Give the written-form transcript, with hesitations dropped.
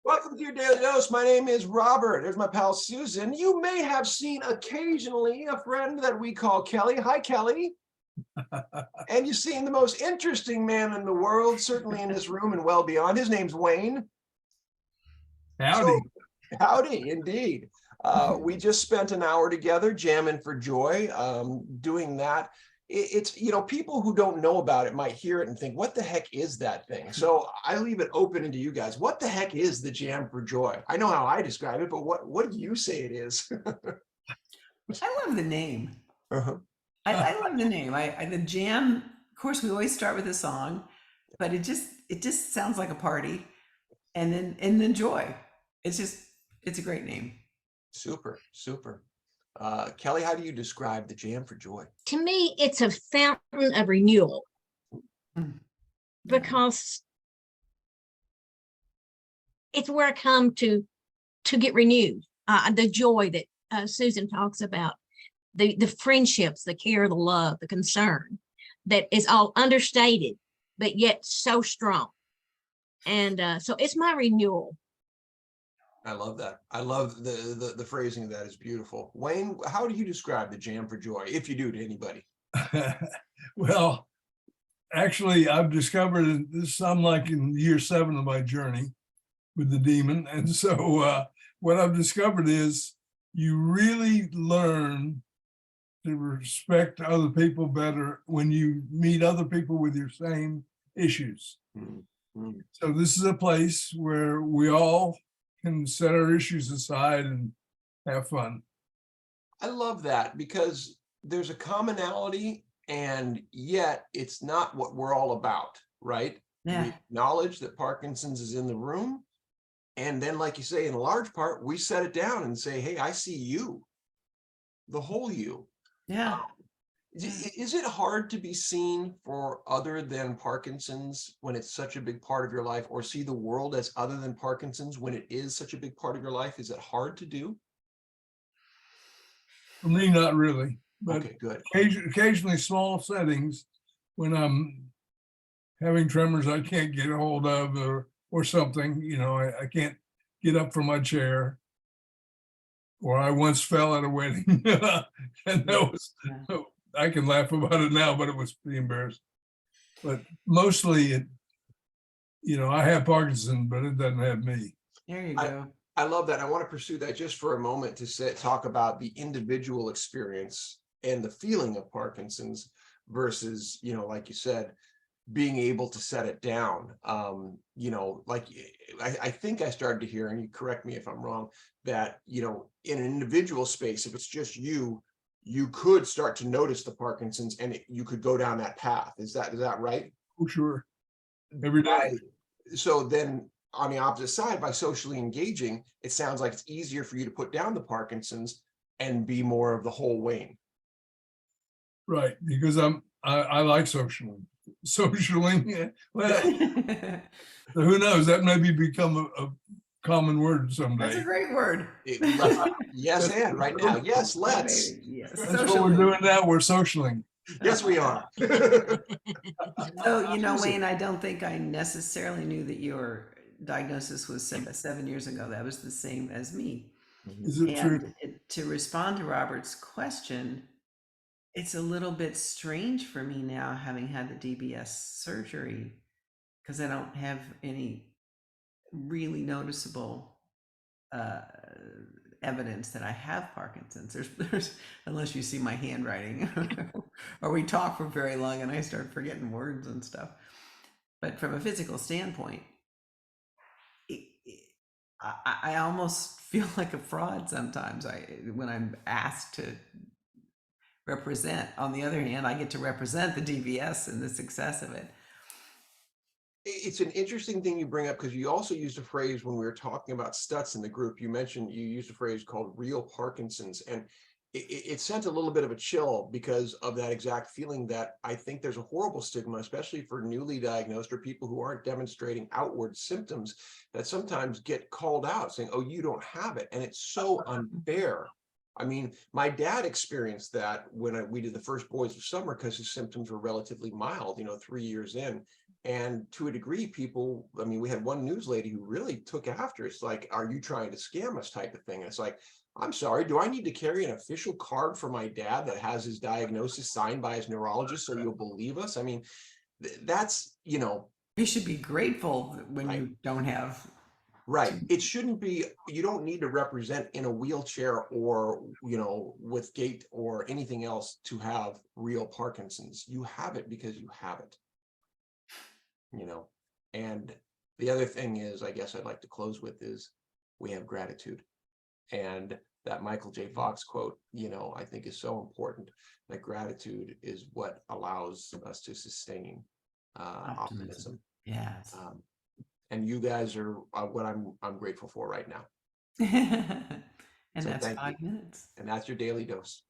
Welcome to your Daily Dose. My name is Robert. There's my pal Susan. You may have seen occasionally a friend that we call Kelly. Hi, Kelly. And you've seen the most interesting man in the world, certainly in this room and well beyond. His name's Wayne. Howdy. So, howdy, indeed. We just spent an hour together jamming for joy, doing that. It's, people who don't know about it might hear it and think, what the heck is that thing? So I leave it open into you guys. What the heck is the Jam for Joy? I know how I describe it, but what do you say it is? I love the name. Uh-huh. I love the name. The jam, of course, we always start with a song, but it just sounds like a party, and then joy. It's a great name. Super. Kelly, how do you describe the Jam for Joy? To me, it's a fountain of renewal, because it's where I come to get renewed. The joy that Susan talks about, the friendships, the care, the love, the concern, that is all understated, but yet so strong. And so it's my renewal. I love that. I love the phrasing of that is beautiful. Wayne, how do you describe the Jam for Joy, if you do, to anybody? Well, actually, I've discovered this, I'm like in year 7 of my journey with the demon. And so what I've discovered is you really learn to respect other people better when you meet other people with your same issues. Mm-hmm. So this is a place where we all can set our issues aside and have fun. I love that, because there's a commonality, and yet it's not what we're all about, right? Yeah. We acknowledge that Parkinson's is in the room, and then, like you say, in a large part, we set it down and say, hey, I see you, the whole you. Yeah. Is it hard to be seen for other than Parkinson's when it's such a big part of your life, or see the world as other than Parkinson's when it is such a big part of your life? Is it hard to do? For me, not really. But okay, good. Occasionally small settings when I'm having tremors I can't get a hold of, or something, I can't get up from my chair. Or I once fell at a wedding, and that was, I can laugh about it now, but it was pretty embarrassing. But mostly, I have Parkinson, but it doesn't have me. There you go. I love that. I want to pursue that just for a moment to talk about the individual experience and the feeling of Parkinson's versus, like you said, being able to set it down. Like I think I started to hear, and you correct me if I'm wrong, that, in an individual space, if it's just you could start to notice the Parkinson's, and you could go down that path. Is that right? Oh, sure. Every day. So then on the opposite side, by socially engaging, it sounds like it's easier for you to put down the Parkinson's and be more of the whole Wayne. Right, because I like socialing. Well, who knows? That maybe become a common word someday. That's a great word. Yes, and right now, yes, let's. Yes. That's what we're doing now. We're socialing. Yes, we are. So, Wayne, I don't think I necessarily knew that your diagnosis was 7 years ago. That was the same as me. Is it true? To respond to Robert's question, it's a little bit strange for me now, having had the DBS surgery, because I don't have any really noticeable evidence that I have Parkinson's. There's unless you see my handwriting, or we talk for very long and I start forgetting words and stuff. But from a physical standpoint, I almost feel like a fraud sometimes. When I'm asked to represent. On the other hand, I get to represent the DBS and the success of it. It's an interesting thing you bring up, because you also used a phrase when we were talking about Stutz in the group. You used a phrase called real Parkinson's, and it sent a little bit of a chill because of that exact feeling that I think there's a horrible stigma, especially for newly diagnosed or people who aren't demonstrating outward symptoms, that sometimes get called out saying, oh, you don't have it. And it's so unfair. I mean, my dad experienced that when we did the first Boys of Summer, because his symptoms were relatively mild, 3 years in. And to a degree, people, I mean, we had one news lady who really took after. It's like, are you trying to scam us type of thing? And it's like, I'm sorry, do I need to carry an official card for my dad that has his diagnosis signed by his neurologist so you'll believe us? I mean, that's, You should be grateful when Right. you don't have. right. It shouldn't be, you don't need to represent in a wheelchair or, with gait or anything else to have real Parkinson's. You have it because you have it. And the other thing is, I guess I'd like to close with is we have gratitude. And that Michael J. Fox quote, I think is so important, that gratitude is what allows us to sustain optimism. Yes. And you guys are what I'm grateful for right now. And So that's thank you. 5 minutes. And that's your daily dose.